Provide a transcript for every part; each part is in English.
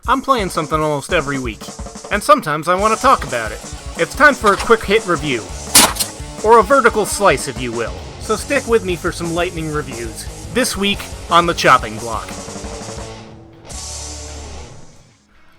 I'm playing something almost every week, and sometimes I want to talk about it. It's time for a quick hit review, or a vertical slice if you will. So stick with me for some lightning reviews. This week on the chopping block.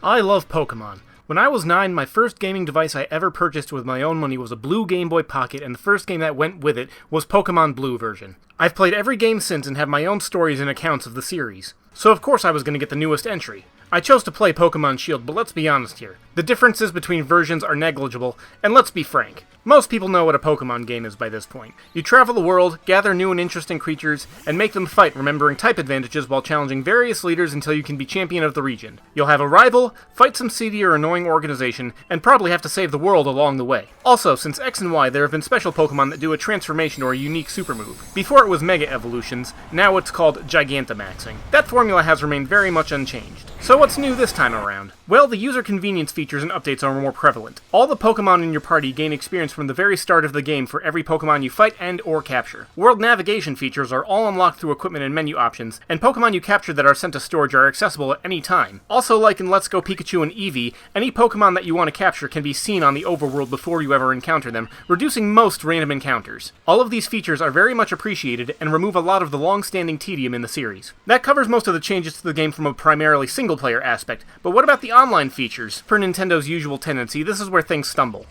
I love Pokémon. When I was 9, my first gaming device I ever purchased with my own money was a blue Game Boy Pocket, and the first game that went with it was Pokémon Blue version. I've played every game since and have my own stories and accounts of the series. So of course I was going to get the newest entry. I chose to play Pokémon Shield, but let's be honest here. The differences between versions are negligible, and let's be frank. Most people know what a Pokémon game is by this point. You travel the world, gather new and interesting creatures, and make them fight, remembering type advantages while challenging various leaders until you can be champion of the region. You'll have a rival, fight some seedy or annoying organization, and probably have to save the world along the way. Also, since X and Y, there have been special Pokémon that do a transformation or a unique super move. Before it was Mega Evolutions, now it's called Gigantamaxing. That formula has remained very much unchanged. So what's new this time around? Well, the user convenience features and updates are more prevalent. All the Pokémon in your party gain experience from the very start of the game for every Pokémon you fight and or capture. World navigation features are all unlocked through equipment and menu options, and Pokémon you capture that are sent to storage are accessible at any time. Also, like in Let's Go Pikachu and Eevee, any Pokémon that you want to capture can be seen on the overworld before you ever encounter them, reducing most random encounters. All of these features are very much appreciated and remove a lot of the long-standing tedium in the series. That covers most of the changes to the game from a primarily single-player aspect, but what about the online features? Per Nintendo's usual tendency, this is where things stumble.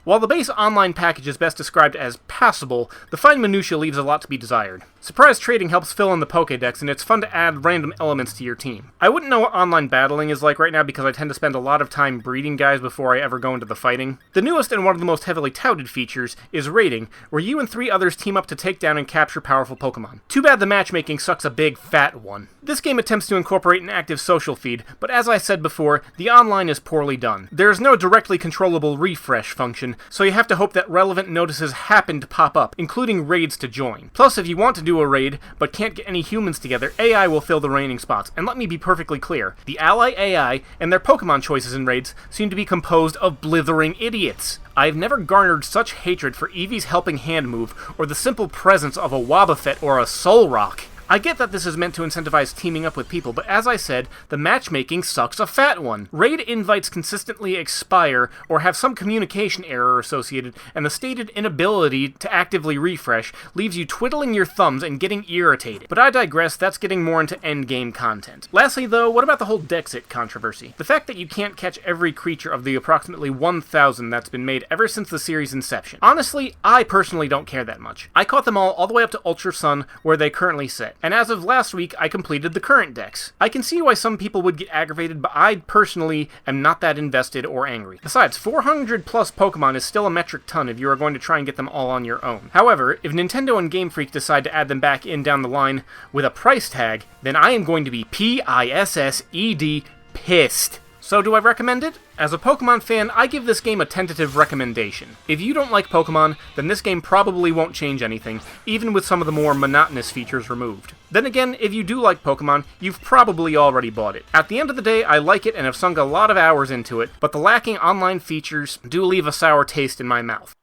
While the base online package is best described as passable, the fine minutiae leaves a lot to be desired. Surprise trading helps fill in the Pokédex, and it's fun to add random elements to your team. I wouldn't know what online battling is like right now because I tend to spend a lot of time breeding guys before I ever go into the fighting. The newest and one of the most heavily touted features is raiding, where you and 3 others team up to take down and capture powerful Pokémon. Too bad the matchmaking sucks a big fat one. This game attempts to incorporate an active social feed, but as I said before, the online is poorly done. There is no directly controllable refresh function, so you have to hope that relevant notices happen to pop up, including raids to join. Plus, if you want to do a raid, but can't get any humans together, AI will fill the remaining spots. And let me be perfectly clear, the ally AI and their Pokemon choices in raids seem to be composed of blithering idiots. I've never garnered such hatred for Eevee's helping hand move, or the simple presence of a Wobbuffet or a Solrock. I get that this is meant to incentivize teaming up with people, but as I said, the matchmaking sucks a fat one. Raid invites consistently expire or have some communication error associated, and the stated inability to actively refresh leaves you twiddling your thumbs and getting irritated. But I digress, that's getting more into endgame content. Lastly though, what about the whole Dexit controversy? The fact that you can't catch every creature of the approximately 1,000 that's been made ever since the series' inception. Honestly, I personally don't care that much. I caught them all the way up to Ultra Sun, where they currently sit. And as of last week, I completed the current dex. I can see why some people would get aggravated, but I personally am not that invested or angry. Besides, 400 plus Pokemon is still a metric ton if you are going to try and get them all on your own. However, if Nintendo and Game Freak decide to add them back in down the line with a price tag, then I am going to be P-I-S-S-E-D pissed. So do I recommend it? As a Pokemon fan, I give this game a tentative recommendation. If you don't like Pokemon, then this game probably won't change anything, even with some of the more monotonous features removed. Then again, if you do like Pokemon, you've probably already bought it. At the end of the day, I like it and have sunk a lot of hours into it, but the lacking online features do leave a sour taste in my mouth.